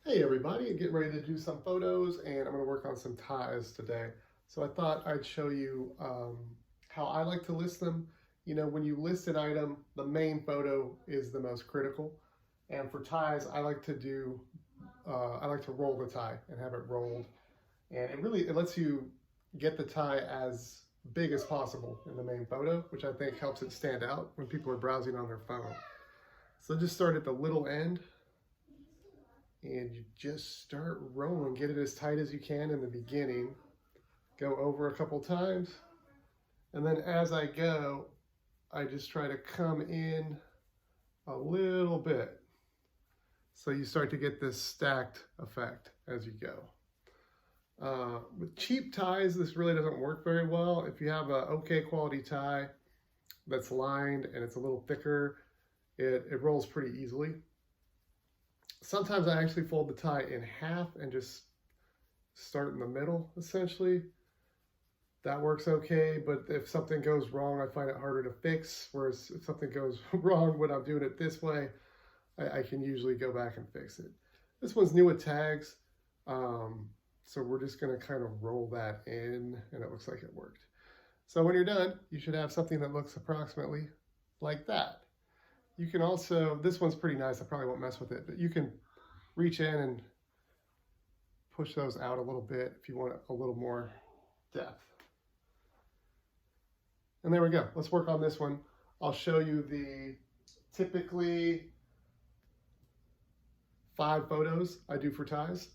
Hey everybody, getting ready to do some photos and I'm going to work on some ties today. So I thought I'd show you how I like to list them. You know, when you list an item, the main photo is the most critical. And for ties, I like to roll the tie and have it rolled. And it lets you get the tie as big as possible in the main photo, which I think helps it stand out when people are browsing on their phone. So just start at the little end and you just start rolling. Get it as tight as you can in the beginning. Go over a couple times. And then as I go, I just try to come in a little bit. So you start to get this stacked effect as you go. With cheap ties, this really doesn't work very well. If you have a okay quality tie that's lined and it's a little thicker, it rolls pretty easily. Sometimes I actually fold the tie in half and just start in the middle, essentially. That works okay, but if something goes wrong, I find it harder to fix, whereas if something goes wrong when I'm doing it this way, I can usually go back and fix it. This one's new with tags, so we're just going to kind of roll that in, and it looks like it worked. So when you're done, you should have something that looks approximately like that. You can also, this one's pretty nice, I probably won't mess with it, but you can reach in and push those out a little bit if you want a little more depth. And there we go. Let's work on this one. I'll show you the typically 5 photos I do for ties.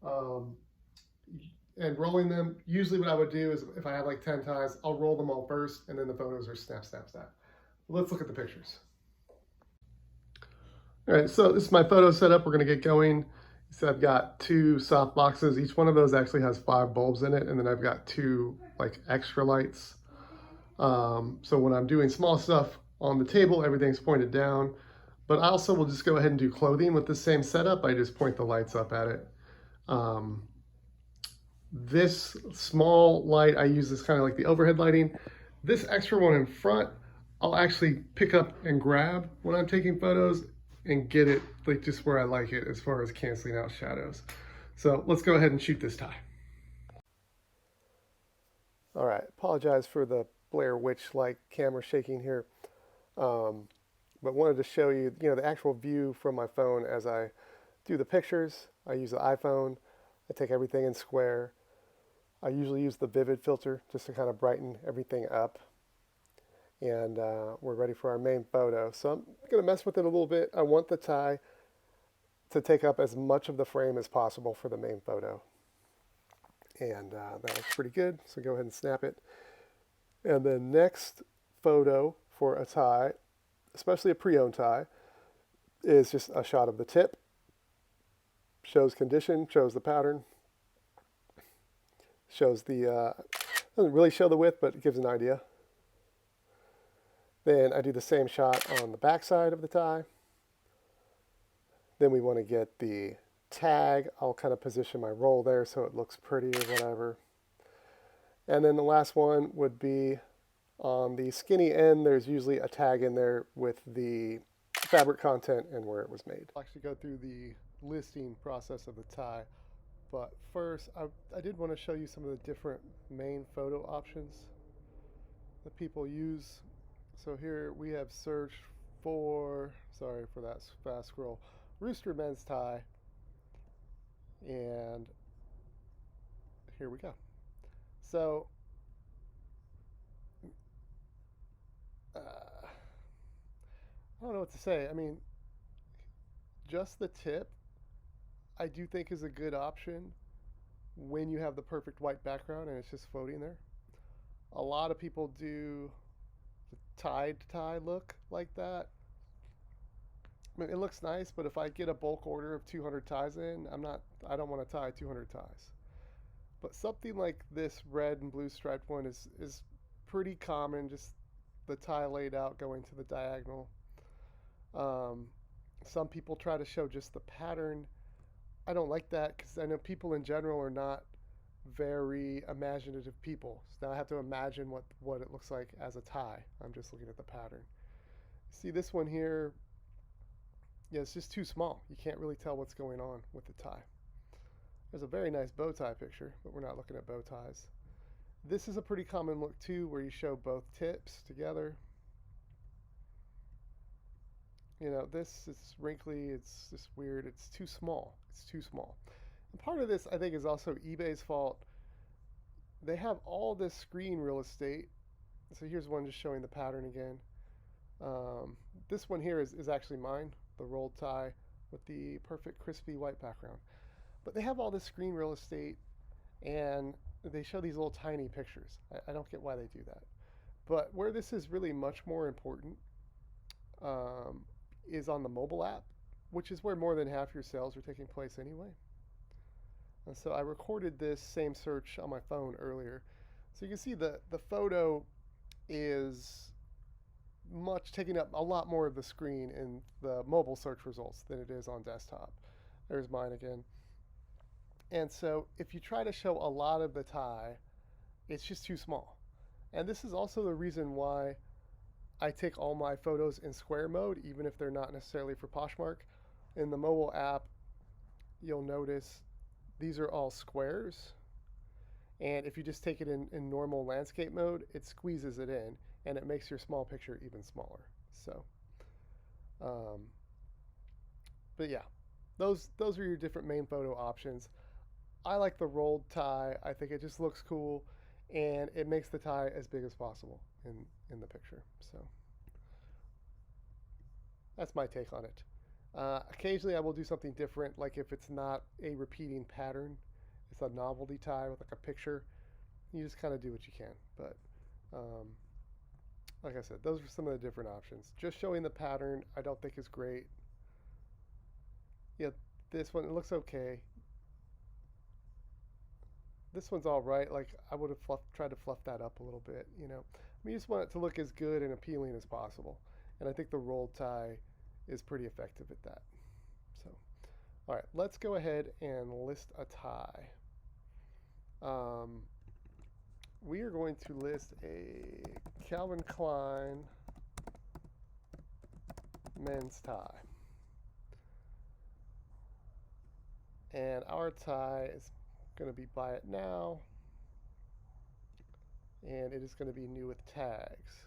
And rolling them, usually what I would do is if I have like 10 ties, I'll roll them all first and then the photos are snap, snap, snap. Let's look at the pictures. All right, so this is my photo setup. We're gonna get going. So I've got 2 soft boxes. Each one of those actually has 5 bulbs in it. And then I've got 2 like extra lights. So when I'm doing small stuff on the table, everything's pointed down. But I also will just go ahead and do clothing with the same setup. I just point the lights up at it. This small light, I use this kind of like the overhead lighting. This extra one in front, I'll actually pick up and grab when I'm taking photos and get it like just where I like it as far as canceling out shadows. So let's go ahead and shoot this tie. All right, apologize for the Blair Witch-like camera shaking here, but wanted to show you, the actual view from my phone as I do the pictures. I use the iPhone. I take everything in square. I usually use the vivid filter just to kind of brighten everything up. And we're ready for our main photo. So I'm going to mess with it a little bit. I want the tie to take up as much of the frame as possible for the main photo. And that looks pretty good, so go ahead and snap it. And the next photo for a tie, especially a pre-owned tie, is just a shot of the tip. Shows condition, shows the pattern, shows the, doesn't really show the width, but it gives an idea. Then I do the same shot on the back side of the tie. Then we want to get the tag. I'll kind of position my roll there so it looks pretty or whatever. And then the last one would be on the skinny end. There's usually a tag in there with the fabric content and where it was made. I'll actually go through the listing process of the tie, but first I did want to show you some of the different main photo options that people use. So here we have searched for, sorry for that fast scroll, Rooster men's tie, and here we go. So I don't know what to say. I mean, just the tip I do think is a good option when you have the perfect white background and it's just floating there. A lot of people do the tied tie look like that. I mean, it looks nice, but if I get a bulk order of 200 ties in, I don't want to tie 200 ties. But something like this red and blue striped one is pretty common, just the tie laid out going to the diagonal. Some people try to show just the pattern. I don't like that because I know people in general are not very imaginative people. So now I have to imagine what it looks like as a tie. I'm just looking at the pattern. See this one here, Yeah, it's just too small. You can't really tell what's going on with the tie. There's a very nice bow tie picture, but we're not looking at bow ties. This is a pretty common look too, where you show both tips together. You know, this is wrinkly, it's just weird, it's too small. It's too small. And part of this, I think, is also eBay's fault. They have all this screen real estate. So here's one just showing the pattern again. This one here is actually mine, the rolled tie with the perfect crispy white background. But they have all this screen real estate and they show these little tiny pictures. I don't get why they do that. But where this is really much more important is on the mobile app, which is where more than half your sales are taking place anyway. And so I recorded this same search on my phone earlier. So you can see the photo is taking up a lot more of the screen in the mobile search results than it is on desktop. There's mine again. And so if you try to show a lot of the tie, it's just too small. And this is also the reason why I take all my photos in square mode, even if they're not necessarily for Poshmark. In the mobile app, you'll notice these are all squares. And if you just take it in normal landscape mode, it squeezes it in and it makes your small picture even smaller. So, but yeah, those are your different main photo options. I like the rolled tie. I think it just looks cool and it makes the tie as big as possible in the picture. So that's my take on it. Occasionally I will do something different, like if it's not a repeating pattern, it's a novelty tie with like a picture, you just kind of do what you can. But like I said, those are some of the different options. Just showing the pattern I don't think is great. Yeah, this one, it looks okay. This one's all right. Like I would have tried to fluff that up a little bit, you know. I mean, you just want it to look as good and appealing as possible. And I think the rolled tie is pretty effective at that. So, all right, let's go ahead and list a tie. We are going to list a Calvin Klein men's tie. And our tie is going to be buy it now. And it is going to be new with tags.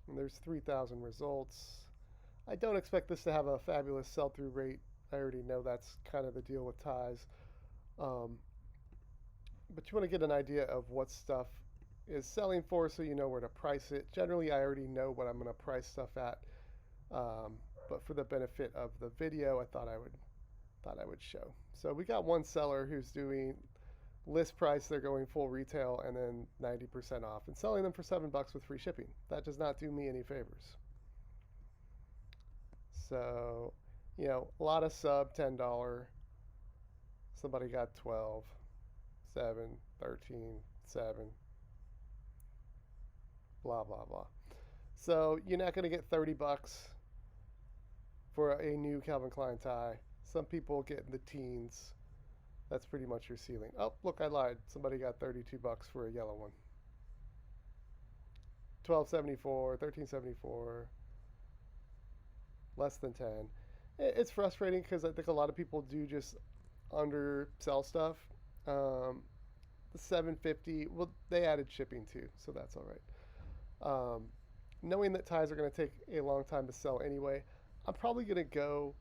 And there's 3,000 results. I don't expect this to have a fabulous sell-through rate. I already know that's kind of the deal with ties. But you want to get an idea of what stuff is selling for so you know where to price it. Generally, I already know what I'm going to price stuff at. But for the benefit of the video, I thought I would show. So we got one seller who's doing list price, they're going full retail and then 90% off and selling them for $7 with free shipping. That does not do me any favors. So, you know, a lot of sub $10. Somebody got 12, 7, 13, 7, blah, blah, blah. So you're not going to get $30 for a new Calvin Klein tie. Some people get in the teens. That's pretty much your ceiling. Oh, look, I lied. Somebody got $32 for a yellow one. $12.74, $13.74, less than 10. It's frustrating because I think a lot of people do just undersell stuff. The $7.50, well, they added shipping too, so that's all right. Knowing that ties are going to take a long time to sell anyway, I'm probably going to go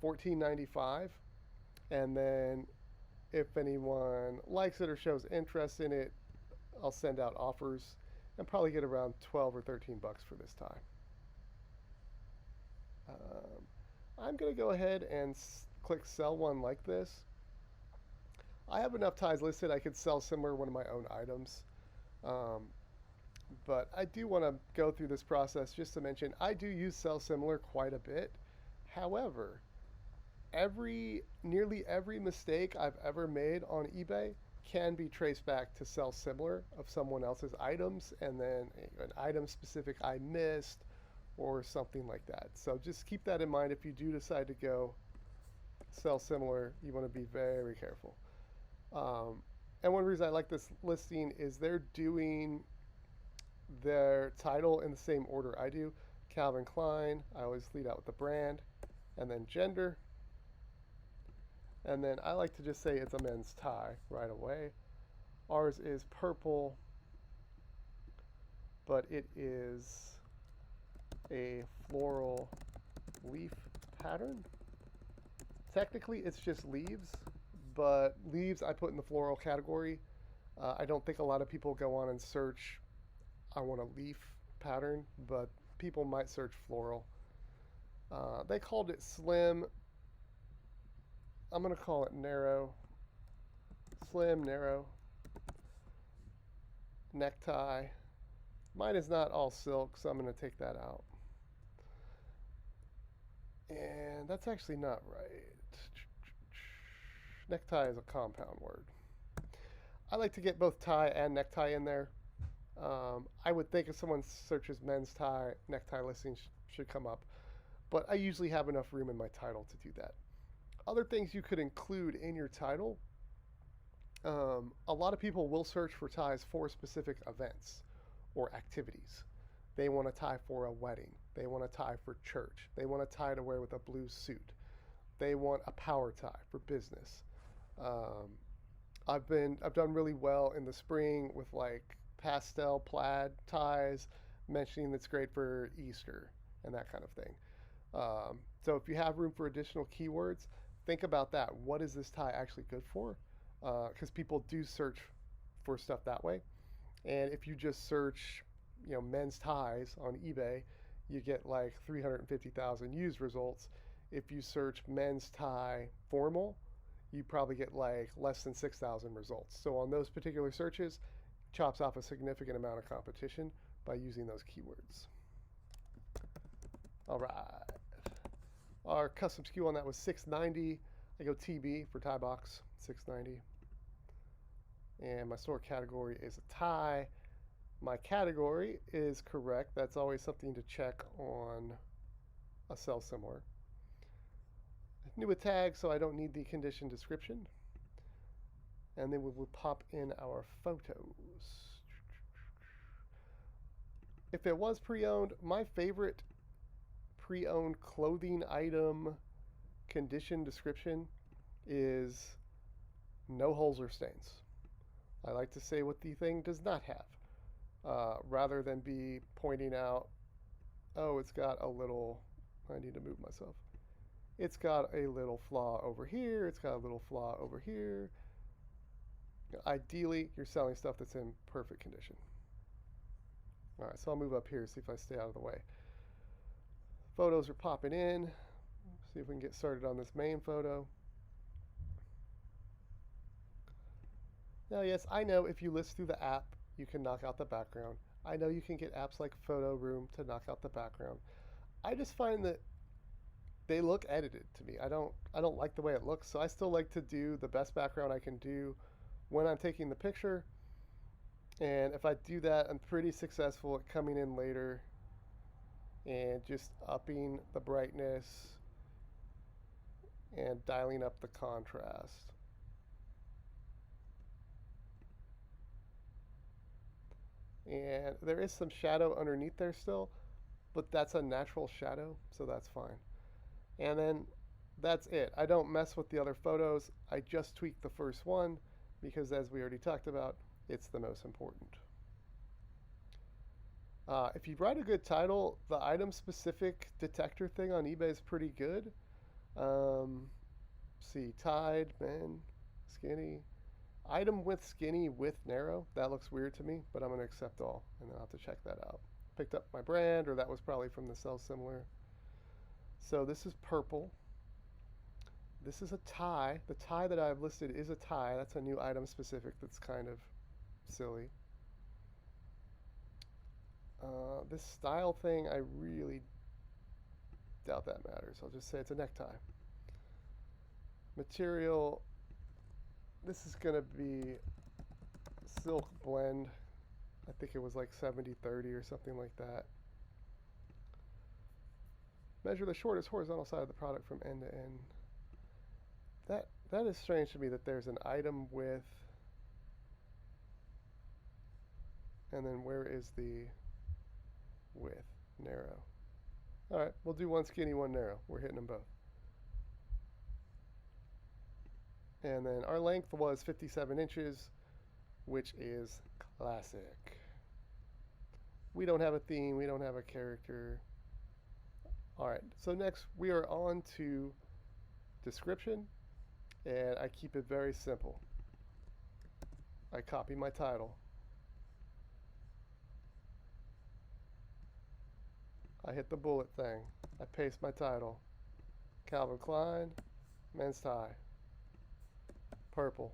$14.95, and then if anyone likes it or shows interest in it, I'll send out offers and probably get around 12 or $13 for this tie. I'm going to go ahead and click sell one like this. I have enough ties listed I could sell similar one of my own items. But I do want to go through this process just to mention I do use sell similar quite a bit. However, nearly every mistake I've ever made on eBay can be traced back to sell similar of someone else's items and then an item specific I missed or something like that. So just keep that in mind if you do decide to go sell similar. You want to be very careful. And one reason I like this listing is they're doing their title in the same order I do. Calvin Klein, I always lead out with the brand, and then gender. And then I like to just say it's a men's tie right away. Ours is purple, but it is a floral leaf pattern. Technically, it's just leaves, but leaves I put in the floral category. I don't think a lot of people go on and search, I want a leaf pattern, but people might search floral. They called it slim. I'm going to call it narrow. Slim, narrow. Necktie. Mine is not all silk, so I'm going to take that out. And that's actually not right. Necktie is a compound word. I like to get both tie and necktie in there. I would think if someone searches men's tie, necktie listings should come up. But I usually have enough room in my title to do that. Other things you could include in your title. A lot of people will search for ties for specific events or activities. They want a tie for a wedding. They want a tie for church. They want a tie to wear with a blue suit. They want a power tie for business. I've done really well in the spring with like pastel plaid ties, mentioning that's great for Easter and that kind of thing. So if you have room for additional keywords, think about that. What is this tie actually good for? Because people do search for stuff that way. And if you just search, men's ties on eBay, you get like 350,000 used results. If you search men's tie formal, you probably get like less than 6,000 results. So on those particular searches, chops off a significant amount of competition by using those keywords. All right. Our custom SKU on that was $6.90. I go TB for tie box, $6.90. And my store category is a tie. My category is correct. That's always something to check on a sell similar. New a tag, so I don't need the condition description. And then we will pop in our photos. If it was pre-owned, my favorite pre-owned clothing item condition description is no holes or stains. I like to say what the thing does not have, rather than be pointing out, oh, it's got a little, I need to move myself. It's got a little flaw over here. It's got a little flaw over here. Ideally, you're selling stuff that's in perfect condition. All right, so I'll move up here, see if I stay out of the way. Photos are popping in. See if we can get started on this main photo. Now, yes, I know if you list through the app, you can knock out the background. I know you can get apps like Photo Room to knock out the background. I just find that they look edited to me. I don't like the way it looks, so I still like to do the best background I can do when I'm taking the picture. And if I do that, I'm pretty successful at coming in later and just upping the brightness and dialing up the contrast. And there is some shadow underneath there still, but that's a natural shadow, so that's fine. And then that's it. I don't mess with the other photos. I just tweak the first one because, as we already talked about, it's the most important. If you write a good title, the item-specific detector thing on eBay is pretty good. See, tied, men, skinny. Item with skinny with narrow. That looks weird to me, but I'm going to accept all, and I'll have to check that out. Picked up my brand, or that was probably from the sell similar. So this is purple. This is a tie. The tie that I've listed is a tie. That's a new item specific that's kind of silly. This style thing, I really doubt that matters. I'll just say it's a necktie. Material, this is going to be silk blend. I think it was like 70-30 or something like that. Measure the shortest horizontal side of the product from end to end. That is strange to me that there's an item with, and then where is the width? Narrow. All right, we'll do one skinny, one narrow. We're hitting them both. And then our length was 57 inches, which is classic. We don't have a theme, we don't have a character. All right, so next we are on to description, and I keep it very simple. I copy my title. I hit the bullet thing. I paste my title. Calvin Klein, men's tie. Purple.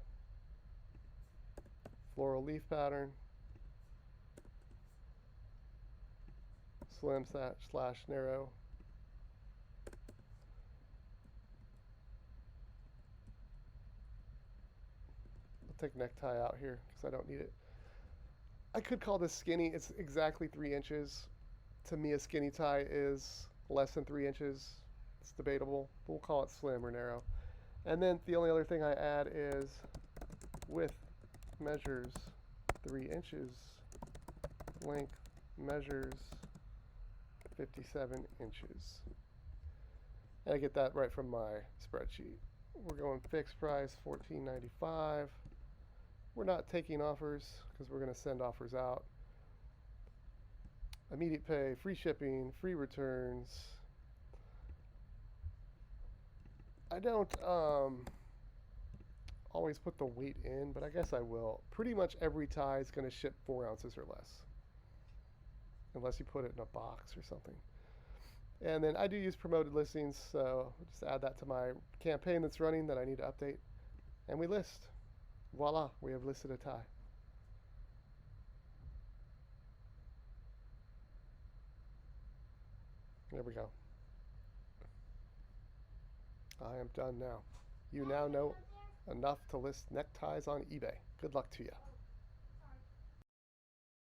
Floral leaf pattern. Slim / narrow. I'll take necktie out here because I don't need it. I could call this skinny. It's exactly 3 inches. To me, a skinny tie is less than 3 inches. It's debatable. We'll call it slim or narrow. And then the only other thing I add is width measures 3 inches. Length measures 57 inches. And I get that right from my spreadsheet. We're going fixed price, $14.95. We're not taking offers because we're going to send offers out. Immediate pay, free shipping, free returns. I don't always put the weight in, but I guess I will. Pretty much every tie is going to ship 4 ounces or less, unless you put it in a box or something. And then I do use promoted listings, so I'll just add that to my campaign that's running that I need to update. And we list. Voila, we have listed a tie. There we go. I am done now. You now know enough to list neckties on eBay. Good luck to you.